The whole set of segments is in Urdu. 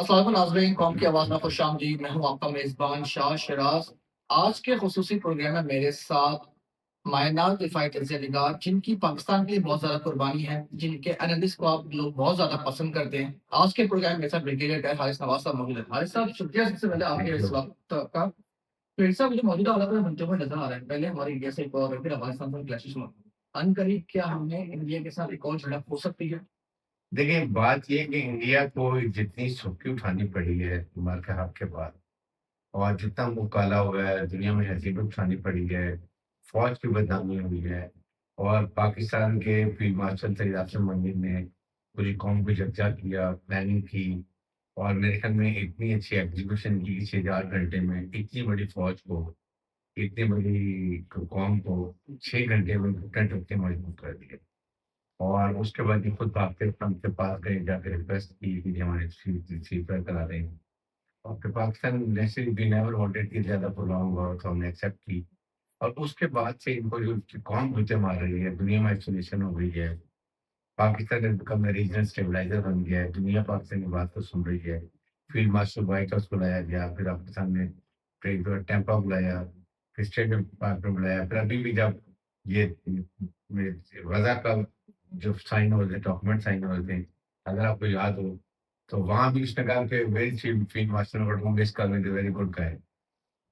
السلام علیکم ناظرین، قوم کی آواز میں خوش آمدید۔ میں ہوں آپ کا میزبان شاہ شراز۔ آج کے خصوصی پروگرام میں میرے ساتھ مائنات دفاعی تجزیہ نگار، جن کی پاکستان کے لیے بہت زیادہ قربانی ہے، جن کے انالیسس کو آپ لوگ بہت زیادہ پسند کرتے ہیں۔ آج کے پروگرام میں میرے ساتھ بریگیڈیئر ڈیر حارث نواز صاحب موجود ہیں۔ حارث صاحب شکریہ سب سے پہلے آپ کے اس وقت کا۔ پھر صاحب مجھے موجودہ حالات میں بنتے ہوئے نظر آ رہا ہے، پہلے ہماری انڈیا سے ایک اور پھر افغانستان سے کلیشز میں ان قریب کیا ہم نے انڈیا کے ساتھ ایک اور جھڑپ ہو سکتی ہے؟ دیکھیں، بات یہ کہ انڈیا کو جتنی سکی اٹھانی پڑی ہے عمر کے حق کے بعد، اور جتنا منہ کالا ہوا ہے، دنیا میں حیثیت اٹھانی پڑی ہے، فوج کی بدنامی ہوئی ہے، اور پاکستان کے فیلڈ مارشل سید عاصم منیر نے پوری قوم کو یکجا کیا، پلاننگ کی، اور میرے خیال میں اتنی اچھی ایگزیکیوشن کی 6 4 گھنٹے میں اتنی بڑی فوج کو، اتنی بڑی قوم کو 6 گھنٹے میں گھٹن ٹوٹ کے مجبور کر دیا۔ اور اس کے بعد یہ خود بھاگتے ٹرمپ کے پاس گئے، جا کے ریکویسٹ کی کہ ہمارے سیزر کرا دیں، اور پھر Pakistan naturally we never wanted کہ زیادہ پرولونگ ہوا، تو ہم نے ایکسیپٹ کی۔ اور اس کے بعد سے ان کو جو قوم گھوتے مار رہی ہے، دنیا میں آئسولیشن ہو گئی ہے، پاکستان نے بیکم ریجنل اسٹیبلائزر بن گیا ہے، دنیا پاکستان کی بات کو سن رہی ہے۔ فیلڈ مارشل وائٹ ہاؤس بلایا گیا، پھر آپ کے سامنے ٹیمپا بلایا، پھر اسٹیٹ ڈپارٹمنٹ بلایا، پھر ابھی بھی جب یہ غزہ کا جو سائن ہو رہے ڈاکومنٹ سائن ہو رہے تھے، اگر آپ کو یاد ہو تو وہاں بھی اس نے کہا کہ ویری فیلڈ مارشل اس کا ویری گڈ کا ہے۔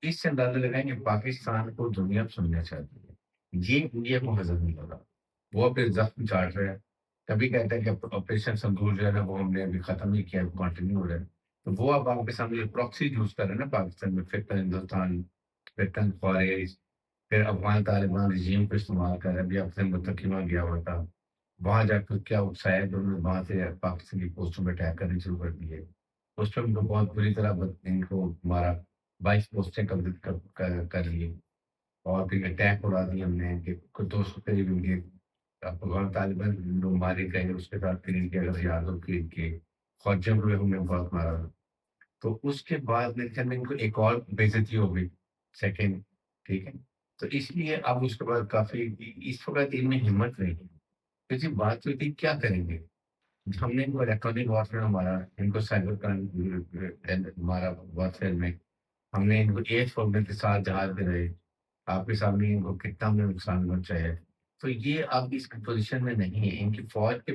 اس سے اندازہ لگائیں کہ پاکستان کو دنیا سننا چاہتی ہے، یہ انڈیا کو حضر نہیں لگا، وہ اپنے زخم چاٹ رہا ہے۔ کبھی کہتا ہے کہ آپریشن سندور جو ہے نا وہ ہم نے ابھی ختم نہیں کیا، کنٹینیو ہو رہا ہے، تو وہ اب آپ کے سامنے پراکسی یوز کر رہے ہیں نا پاکستان میں، پھر ہندوستان، پھر خواریز، پھر افغان طالبان رجیم کو استعمال کر رہے ہیں۔ ابھی آپ سے متقیمہ گیا ہوا تھا، وہاں جا کر کیا اکسایا کہ انہوں نے وہاں سے پاکستان کی پوسٹوں پہ اٹیک کرنے شروع کر دیے، اس پہ ان کو بہت بری طرح ان کو مارا، 22 پوسٹیں کر لیے، اور پھر اٹیک اڑا دی ہم نے کہ کچھ 200 قریب ان کے افغان طالبان لوگ مارے گئے، اس کے بعد پھر ان کے اگر یاد ہو کہ ان کے فوجیوں کو ہم نے بہت مارا۔ تو اس کے بعد میرے خیال میں ان کو ایک اور بےعزتی ہو گئی، سیکنڈ، ٹھیک ہے۔ تو اس لیے اب اس کے بعد کافی اس وقت ان میں ہمت نہیں ہے، کیونکہ بات ہوئی تھی کیا کریں گے۔ ہم نے ان کو الیکٹرانک وارفیئر میں مارا، ان کو سائبر مارا وارفیئر میں، ہم نے ان کو ایئر فورس کے ساتھ جہاز میں رہے، آپ کے سامنے ان کو کتنا ہم نے نقصان پہنچایا ہے۔ تو یہ اب اس کی پوزیشن میں نہیں ہے، ان کی فوج کے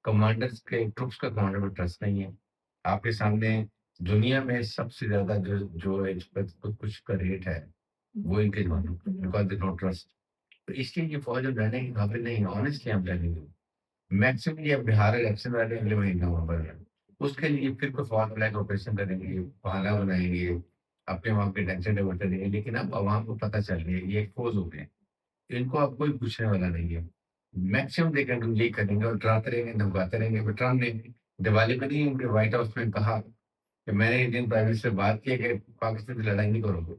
کمانڈرز کے ٹروپس کا کمانڈر میں ٹرسٹ نہیں ہے۔ آپ کے سامنے دنیا میں سب سے زیادہ جو خود کچھ کا ریٹ ہے وہ ان کے جوانوں کا، بیکاز دے ڈونٹ ٹرسٹ۔ تو اس لیے یہ فوج اب رہنے کے قابل نہیں ہے، آنےسٹلی ہم رہنے گے میکسیمم یہ بہار الیکشن والے اگلے مہینے نومبر میں، اس کے لیے پھر کوئی فال فلیگ آپریشن کریں گے، بہانا بنائیں گے، اپنے وہاں پہ ٹینشن ڈیورٹ کریں گے، لیکن اب عوام کو پتہ چل گیا یہ ایکسپوز ہو گئے، ان کو اب کوئی پوچھنے والا نہیں ہے۔ میکسیمم دیکھیں ہم یہی کریں گے اور ڈراتے رہیں گے، دھمکاتے رہیں گے۔ پھر ٹرمپ نے دیوالی پر ہی ان کے وائٹ ہاؤس میں کہا کہ میں نے انڈین پرائم منسٹر سے بات کی کہ پاکستان سے لڑائی نہیں کرو گے،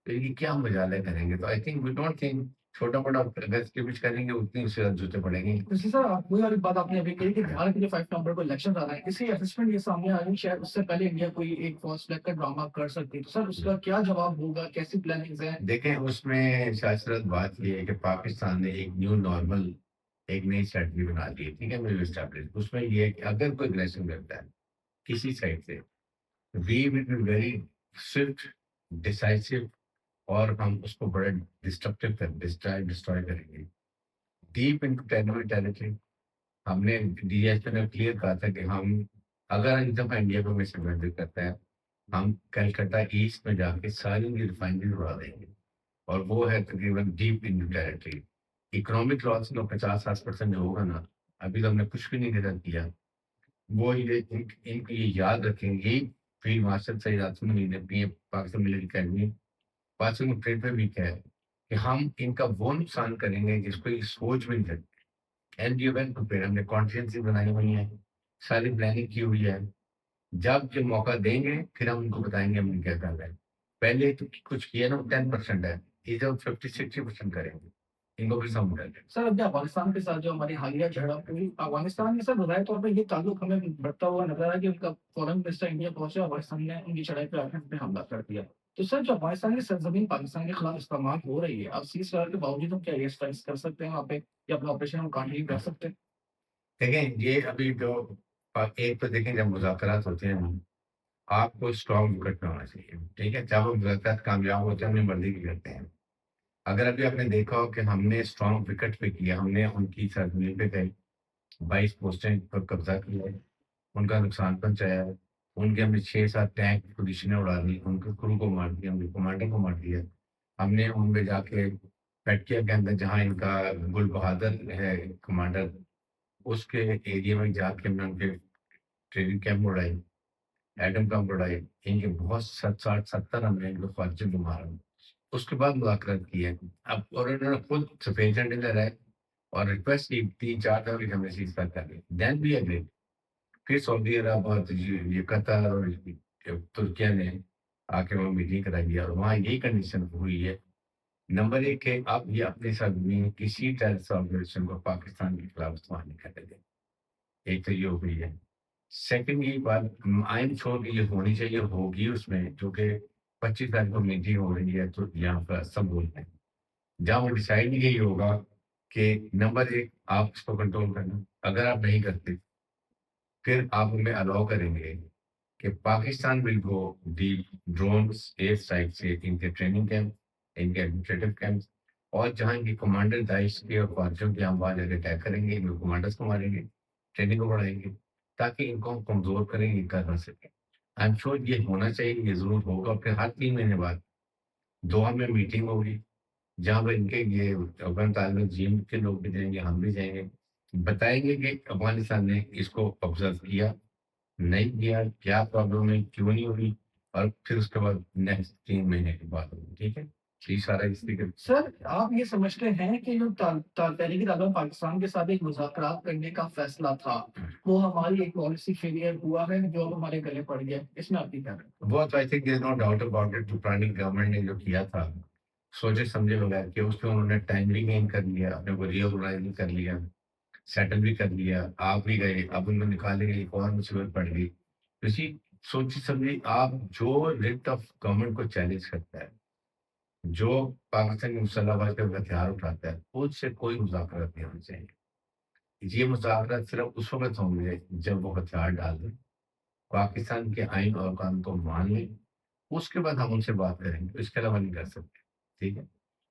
تو یہ کیا مجالے کریں گے۔ تو I think we don't think چھوٹا موٹا اگر اسکرپچ کریں گے اتنی اس سے زیادہ جوتے پڑیں گے۔ اسی سر آپ وہی والی بات آپ نے ابھی کہی کہ بہار کے لیے 5 نومبر کو الیکشن آ رہا ہے، کسی اسسمنٹ یہ سامنے آ رہی شاید اس سے پہلے انڈیا کوئی ایک فوج سلیکٹ کر ڈرامہ کر سکتی ہے، تو سر اس کا کیا جواب ہوگا، کیسی پلاننگز ہیں؟ دیکھیں، اس میں شاید بات یہ ہے کہ پاکستان نے ایک نیو نارمل، ایک نئی اسٹریٹجی بنا دی ہے، ٹھیک ہے، میری اسٹیبلش۔ اس میں یہ ہے کہ اگر کوئی اگریشن کرتا ہے کسی سائڈ سے، we will be very soft, decisive, اور ہم اس کو بڑے ڈسٹروائے کریں گے ڈیپ ان ٹیریٹری۔ ہم نے ڈی ایس پی نے کلیئر کہا تھا کہ ہم اگر ایک دفعہ انڈیا کو مس کرتا ہے، ہم کلکتہ ایسٹ میں جا کے ساری کی ریفائنری اڑا دیں گے، اور وہ ہے تقریباً ڈیپ ان ٹیریٹری۔ اکنامک لاس کا 50-60% جو ہوگا نا، ابھی تو ہم نے کچھ بھی نہیں کیا، وہ یہ ان کو یہ یاد رکھیں گے۔ فیلڈ مارشل سید عاصم منیر نے اپنی Pakistan military academy Pakistan trade پہ بھی کہا ہے کہ ہم ان کا وہ نقصان کریں گے جس کو یہ سوچ بھی نہیں سکتے۔ اینڈ یو وین پریپیئر، ہم نے کانفیڈنس بنائی ہوئی ہے، ساری پلاننگ کی ہوئی ہے، جب موقع دیں گے پھر ہم ان کو بتائیں گے ہم نے کیا کر رہے ہیں۔ پہلے تو کچھ کیا نا 10% ہے، یہ جب 50-60% کریں گے ان کو پھر سمجھ آئے گا۔ سر ابھی افغانستان کے ساتھ جو ہماری حالیہ جھڑپ ہوئی، افغانستان میں سر بظاہر طور پر یہ تعلق ہمیں بڑھتا ہوا نظر آیا کہ ان کا فورن منسٹر انڈیا پہنچا، افغانستان نے ان کی چڑھائی پہ حملہ کر دیا۔ تو سر جو افغانستان کی سرزمین پاکستان کے خلاف استعمال ہو رہی ہے، اب سیز فائر کے باوجود ہم کیا ایئر اسٹرائکس کر سکتے ہیں وہاں پہ، یا اپنا آپریشن ہم کنٹینیو کر سکتے ہیں؟ دیکھیں، یہ ابھی جو ایک تو دیکھیں جب مذاکرات ہوتے ہیں آپ کو اسٹرانگ وکٹ پہ ہونا چاہیے، ٹھیک ہے؟ جب ہم مذاکرات کامیاب ہوتے ہیں اپنی مرضی کی کرتے ہیں. اگر ابھی آپ نے دیکھا ہو کہ ہم نے اسٹرانگ وکٹ پہ کیا، ہم نے ان کی سرزمین پہ گئے، 22 پوسٹیں پر قبضہ کیا ہے، ان کا نقصان پہنچایا ہے، ان کے ہم نے 6-7 ٹینک پوزیشنیں اڑا دی، ان کے کرو کو مار دیا، ان کے کمانڈر کو مار دیا. ہم نے ان میں جا کے پیٹکیا کے اندر جہاں ان کا گل بہادر ہے کمانڈر، اس کے ایریا میں جا کے ہم نے ان کے ٹریننگ کیمپ اڑائے، ایٹم کیمپ اڑائے، ان کے بہت 60-70 ہم نے ان کو فوجیوں کو مارا. اس کے بعد مذاکرات کی ہے. اب اور انہوں نے خود سفید جھنڈے لہرائے اور ریکویسٹ کی 3-4 دفعہ کہ ہم نے سیز فائر کر لی. دین بھی اگلے پھر سعودی عرب اور یہ قطر اور ترکیہ نے آ کے وہاں میٹنگ کرائی ہے اور وہاں یہی کنڈیشن ہوئی ہے. نمبر 1 کہ اب یہ اپنی سرزمین کسی ٹیررسٹ آرگنائزیشن کو پاکستان کے خلاف استعمال نہیں کرنے دیں. ایک تو یہ ہو گئی ہے. سیکنڈ یہ بات آئین چھوڑ کے یہ ہونی چاہیے، ہوگی اس میں، جو کہ 25 تاریخ کو میٹنگ ہو رہی ہے تو یہاں پر سب بولتے ہیں جہاں وہ ڈیسائیڈ یہی ہوگا کہ نمبر 1 آپ اس کو کنٹرول کرنا. اگر آپ نہیں کرتے پھر آپ ہمیں الاؤ کریں گے کہ پاکستان ول گو دی ڈرونس ایئر اسٹرائک سے ان کے ٹریننگ کیمپ، ان کے ایڈمنسٹریٹو کیمپ، اور جہاں ان کی کمانڈر داعش کے اور فوجیوں کے ہم وہاں جا کے اٹیک کریں گے، ان کمانڈرس کو ماریں گے، ٹریننگ کو بڑھائیں گے تاکہ ان کو ہم کمزور کریں، یہ کر نہ سکیں. آئی ایم شیور یہ ہونا چاہیے، یہ ضرور ہوگا. پھر ہر 3 مہینے بعد دوحہ میں میٹنگ ہوگی جہاں پر ان کے یہ افغان طالب جیم کے لوگ بھی جائیں گے، ہم بھی جائیں گے، بتائیں گے کہ افغانستان نے اس کو آبزرو کیا نہیں کیا، کیا پرابلم ہے، کیوں نہیں ہوئی، اور پھر اس کے بعد نیکسٹ 3 مہینے کے بعد ہوگی. ٹھیک ہے، یہ سارا اس طریقے. سر آپ یہ سمجھتے ہیں کہ جو تحریک طالبان پاکستان کے ساتھ ایک مذاکرات کرنے کا فیصلہ تھا وہ ہماری ایک پالیسی فیلئر ہوا ہے جو اب ہمارے گلے پڑ گیا، اس میں آپ کی کیا رائے ہے؟ بہت I think there is no doubt about it. پرانی گورنمنٹ نے جو کیا تھا سوچے سمجھے بغیر کہ اس پہ انہوں نے ٹائم بھی گین کر لیا، اپنے کو ری آرگنائز کر لیا، سیٹل بھی کر لیا، آپ بھی گئے، اب ان میں نکالے گئے، ایک اور مصیبت پڑ گئی. اسی سوچی سمجھی آپ جو ریٹ آف گورنمنٹ کو چیلنج کرتا ہے، جو پاکستان کی مسلح افواج کا ہتھیار اٹھاتا ہے، اس سے کوئی مذاکرات نہیں ہونا چاہیے. یہ مذاکرات صرف اس وقت ہوں گے جب وہ ہتھیار ڈال دیں، پاکستان کے آئین اور قانون کو مان لیں، اس کے بعد ہم ان سے بات کریں گے. اس کے علاوہ نہیں کر سکتے. ٹھیک ہے،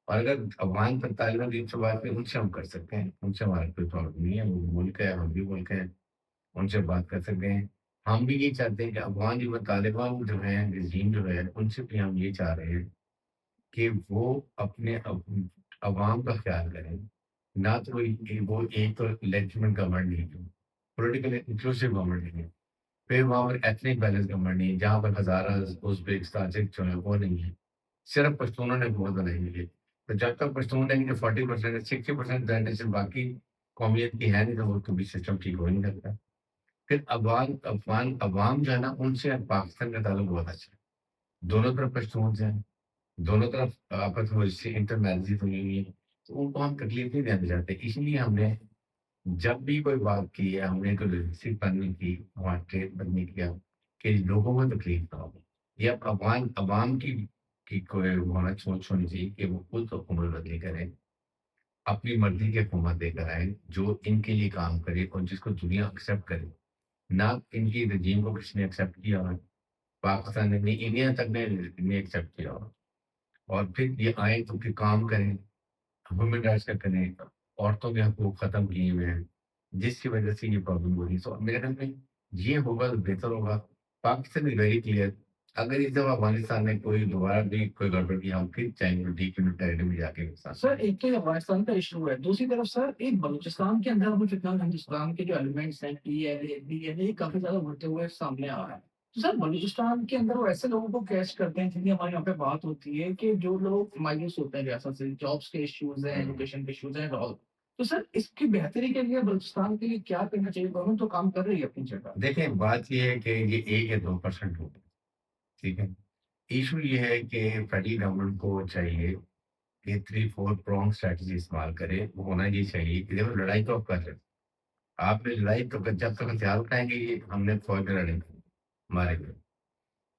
اور اگر افغان طالبان دین سے بات کریں ان سے ہم کر سکتے ہیں، ان سے ہمارا کوئی پرابلم نہیں ہے. وہ ملک ہے، ہم بھی ملک ہیں، ان سے بات کر سکتے ہیں. ہم بھی یہ چاہتے ہیں کہ افغان جو طالبان جو ہیں رژیم جو ہے ان سے بھی ہم یہ چاہ رہے ہیں کہ وہ اپنے عوام کا خیال کریں. نہ تو وہ ایک تو لیجٹمنٹ گورنمنٹ نہیں ہے، پولیٹیکل انکلوسیو گورنمنٹ نہیں ہے. پھر وہاں پر ایتھنک بیلنس گورنمنٹ نہیں ہے جہاں پر ہزارہ ازبیک تاجک جو ہے وہ نہیں ہے، صرف پشتونوں نے حکومت بنائی ہے. تو جب تک پشتون رہیں گے 40% 60% رینڈیشن باقی قومیت کی ہے نہیں تو وہ کبھی سسٹم ٹھیک ہو نہیں سکتا. پھر افغان عوام جو ہے نا ان سے پاکستان کا تعلق بہت اچھا ہے. دونوں طرف پشتون ہیں، دونوں طرف آپس میں انٹر میرجز ہوئی ہوئی ہیں، تو ان کو ہم تکلیف نہیں دینا چاہتے. اس لیے ہم نے جب بھی کوئی بات کی ہے ہم نے کوئی لوجسٹک بند کی، وہاں ٹریڈ بند نہیں کیا کہ لوگوں کو تکلیف نہ ہو. یہ اب عوام کی کوئی ہونا سوچ ہونی چاہیے کہ وہ خود حکومت بدلی کریں، اپنی مرضی کی حکومت دے کر آئیں جو ان کے لیے کام کرے اور جس کو دنیا ایکسیپٹ کرے. نہ ان کی رجیم کو کسی نے ایکسیپٹ کیا ہو، پاکستان نے نہیں، انڈیا تک نے نہیں ایکسیپٹ کیا ہو. اور پھر یہ آئیں تو پھر کام کریں، ہیومن رائٹس کا کریں، عورتوں کے حقوق ختم کیے ہوئے ہیں جس کی وجہ سے یہ پرابلم ہو رہی ہے. سو میرے خیال میں یہ ہوگا تو بہتر ہوگا. پاکستان از ویری کلیئر، اگر اس دفعہ افغانستان نے کوئی دوبارہ بھی کوئی گڑبڑ کی ہم پھر چاہیں گے ڈیپ ٹیریٹری میں جا کے سر ایک تو یہ افغانستان کا ایشو ہے، دوسری طرف سر ایک بلوچستان کے اندر ابھی فی الحال ہندوستان کے جو ایلیمنٹس ہیں P L A B L A کافی زیادہ بڑھتے ہوئے سامنے آ رہا ہے. تو سر بلوچستان کے اندر وہ ایسے لوگوں کو کیچ کرتے ہیں جن کی ہمارے یہاں پہ بات ہوتی ہے کہ جو لوگ مایوس ہوتے ہیں ریاست سے، جابس کے ایشوز ہیں، ایجوکیشن کے ایشوز ہیں اور تو سر اس کی بہتری کے لیے بلوچستان کے لیے کیا کرنا چاہیے؟ گورنمنٹ تو کام کر رہی ہے اپنی جگہ. دیکھیں بات یہ ہے کہ یہ 1 یا 2% ہوگا. ٹھیک ہے، ایشو یہ ہے کہ فیڈرل گورنمنٹ کو چاہیے کہ 3-4 پرونگ اسٹریٹجی استعمال کرے. وہ ہونا یہ چاہیے کہ دیکھو لڑائی تو آپ کر رہے ہیں، آپ نے لڑائی تو جب تک ہتھیار اٹھائیں گے یہ ہم نے فوج میں لڑیں گے مارے گئے.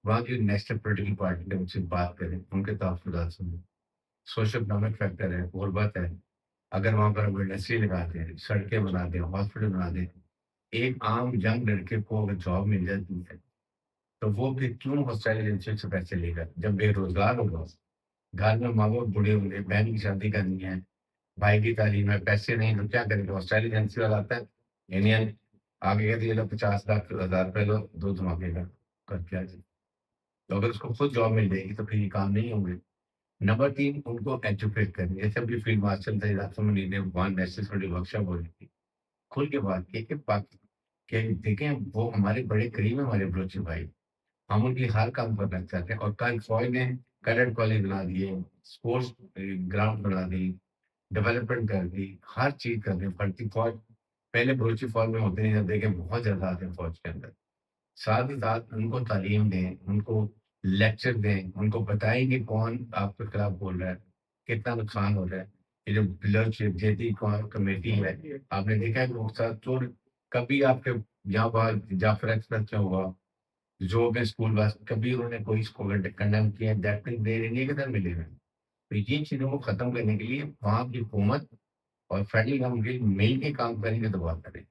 وہاں کی نیشنل پولیٹیکل پارٹی نے ان سے بات کریں، ان کے تحفظات سنیں. سوشل اکنامک فیکٹر ہے، غربت ہے. اگر وہاں پر انڈسٹری لگا دیں، سڑکیں بنا دیں، ہاسپٹل بنا دیں، ایک عام ینگ لڑکے کو اگر جاب مل جاتی ہے تو وہ پھر کیوں ہاسٹائل ایجنسی سے پیسے لے گا جب بے روزگار ہوگا؟ گھر میں ماں باپ بوڑھے ہوں گے، بہن کی شادی کرنی ہے، بھائی کی تعلیم ہے، پیسے نہیں تو کیا کرے گا؟ ہاسٹائل ایجنسی والا آتا ہے انڈین آگے کہتے ہیں 50 لاکھ 1000 روپے لو، دو دھماکے کا کر کیا جی؟ تو اگر اس کو خود جاب مل جائے گی تو پھر یہ کام نہیں ہوں گے۔ نمبر 3 ان کو ایجوکیٹ کریں، جیسے ابھی فیلڈ مارشل تھے راستے میں لیڈر وہاں نیشنل اسٹڈی ورکشاپ ہو رہی تھی، کھل کے بات کی کہ دیکھیں وہ ہمارے بڑے قریب ہیں، ہمارے بلوچی بھائی، ہم ان کی ہر کام کرنا چاہتے ہیں۔ اور کل فوج نے کیڈٹ کالج بنا دیے، اسپورٹس گراؤنڈ بنا دی، ڈیولپمنٹ کر دی، ہر چیز کر دی۔ بھرتی فوج پہلے بلوچی فوج میں ہوتے نہیں تھے، دیکھیں بہت زیادہ آتے ہیں فوج کے اندر۔ ساتھ ہی ساتھ ان کو تعلیم دیں، ان کو لیکچر دیں، ان کو بتائیں کہ کون آپ کے خلاف بول رہا ہے، کتنا نقصان ہو رہا ہے۔ یہ جو بلوچ جیتی کمیٹی ہے، آپ نے دیکھا ہے کہ وہ ساتھ چور کبھی آپ کے یہاں پر جعفر ایکسپریس میں ہوا، جو میں اسکول بس کبھی انہوں نے کوئی اس کو کنڈیم کیا، دیٹ مین دیر انڈیا کے اندر ملے ہوئے ہیں۔ تو یہ چیزوں کو ختم کرنے کے لیے وہاں کی حکومت اور فیڈرل گورنمنٹ مل کے کام کریں گے تو بات کریں۔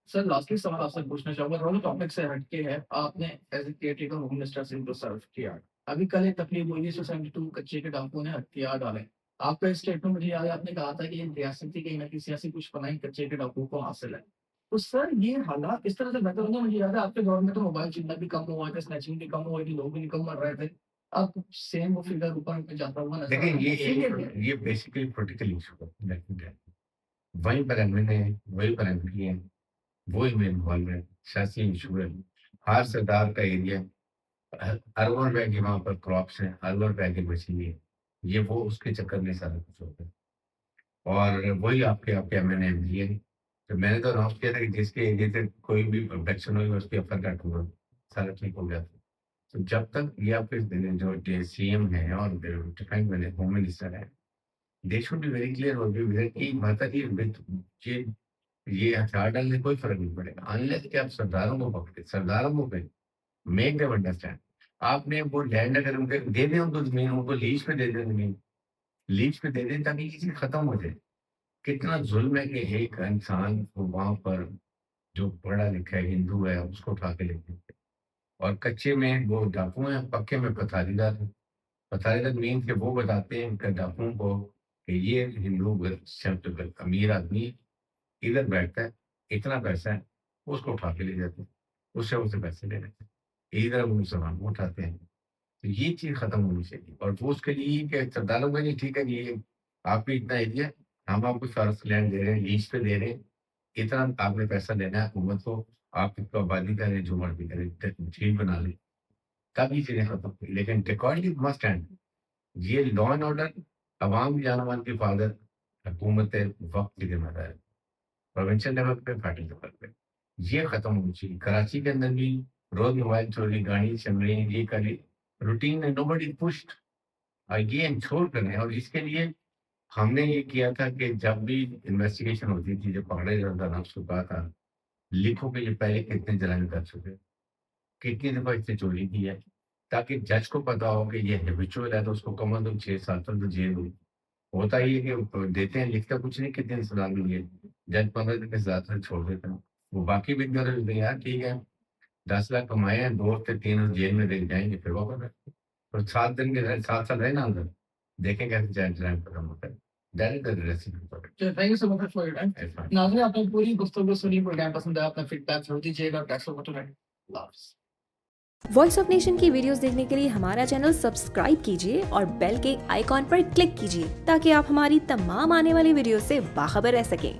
سر لاسٹلی سوال آپ سے پوچھنا چاہوں گا، دونوں ٹاپک سے ہٹ کے ہے، آپ نے as a care taker home minister سے ان کو سرو کیا، ابھی کل ایک تقریب ہوئی 1972 کچے کے ڈاکوؤں نے ہتھیار ڈالے، آپ کا اسٹیٹمنٹ مجھے یاد ہے، آپ نے کہا تھا کہ یہ ریاستی کہیں نہ کہیں سیاسی کچھ پناہی کچے کے ڈاکوؤں کو حاصل ہے، تو سر یہ حالات اس طرح سے بہتر ہونا، مجھے یاد ہے آپ کے دور میں تو موبائل چلنا بھی کم ہوا تھا، اسنیچنگ بھی کم ہوئی تھی، لوگ بھی کم مر رہے تھے، اب سیم وہ فگر اوپر پہ جاتا ہوا نظر دیکھیں آ یہ بیسیکلی پولیٹیکل ایشو ہے، وہیں پر ایم ایل اے ہیں، وہیں پر ایم پی ہیں، وہی میں انوالو ہے، سیاسی ایشو ہے۔ ہر سردار کا ایریا اربن روپے کی وہاں پر کراپس ہیں، اربن روپے کی بچی ہے، یہ وہ اس کے چکر میں سارا کچھ ہوتا ہے۔ اور وہی آپ کے ایم این ایم پی ہے، تو میں نے تو اناؤنس کیا تھا کہ جس کے ایریا سے کوئی بھی آبجیکشن ہوگی اس کے افر کٹ ہوگا، سارا ٹھیک ہو گیا تھا۔ تو جب تک یہ آپ کے جو سی ایم ہے اور ڈیفینس ہوم منسٹر ہے، they should be very clear اور یہ ہتھیار ڈالنے سے کوئی فرق نہیں پڑے گا انلیس کہ آپ سرداروں کو پکڑے، سرداروں کو پہ میک دیم انڈرسٹینڈ۔ آپ نے وہ لینڈ اگر ان کے دے دیں، ان کو زمین ان کو لیز پہ دے دیں، زمین لیز پہ دے دیں تاکہ یہ چیز ختم ہو جائے۔ کتنا ظلم ہے کہ ایک انسان کو وہاں پر جو پڑھا لکھا ہے ہندو ہے اس کو اٹھا کے لے کے اور کچے میں وہ ڈاکو ہیں، پکے میں پتھاری دار ہیں۔ پتھاری دار مین کہ وہ بتاتے ہیں کہ ڈاکوؤں کو کہ یہ ہندو امیر آدمی ادھر بیٹھتا ہے، اتنا پیسہ ہے، اس کو اٹھا کے لے جاتے ہیں، اس سے اسے پیسے لے لیتے ہیں، ادھر مسلمان وہ اٹھاتے ہیں۔ تو یہ چیز ختم ہونی چاہیے، اور وہ اس کے لیے کہ سرداروں کا نہیں ٹھیک ہے کہ یہ آپ کو اتنا ایریا ہم آپ کو فارسٹ لینڈ دے رہے ہیں، لیز پہ دے رہے ہیں، اتنا آپ نے پیسہ دینا ہے حکومت کو، آپ کی آبادی کریں، جو مرضی کریں، جھیل بنا لیں، تب یہ چیزیں ختم ہوئی۔ لیکن ٹیکنالوجی مسٹ اینڈ، یہ لا اینڈ آرڈر، عوام کی جان مان کی حفاظت، حکومت وقت کی ذمہ داری، پروونشل لیول پہ، فیڈرل لیول پہ یہ ختم ہونی چاہیے۔ کراچی کے اندر بھی روز موبائل چوری، گاڑی چل رہی ہیں، یہ کر روٹین ہے، نوبڈی پشڈ، یہ انشور کریں۔ اور اس کے لیے ہم نے یہ کیا تھا کہ جب بھی انویسٹیگیشن ہوتی تھی، جب پکڑے جاتا تھا، اس کو کہا تھا لکھو کہ یہ پہلے کتنے جرائم کر چکے، کتنی دفعہ اس نے چوری کی ہے، تاکہ جج کو پتا ہو کہ یہ ہیبیچول ہے تو اس کو کم از کم 6 سال تک تو جیل ہوئی۔ ہوتا ہی ہے کہ دیتے ہیں، لکھتا کچھ نہیں کتنے سزا ملی ہے، جج 15 دن کے سزا تک چھوڑ دیتا ہے، وہ باقی بھی یار ٹھیک ہے 10 لاکھ کمائے ہیں، 2 سے 3 جیل میں دے جائیں گے، پھر واپس اور 7 دن کے 7 سال رہے نا اندر، دیکھیں کیسے جرائم ختم ہوتا ہے۔ Thank you so much for your time. ناظرین آپ نے پوری گفتگو سنی، پروگرام پسند آیا اپنا فیڈ بیک ضرور دیجیے گا، ٹیکسٹ بٹن ہے۔ اللہ حافظ۔ وائس آف نیشن کی ویڈیوز دیکھنے کے لیے ہمارا چینل سبسکرائب کیجیے اور بیل کے آئیکن پر کلک کیجیے تاکہ آپ ہماری تمام آنے والی ویڈیوز سے باخبر رہ سکیں۔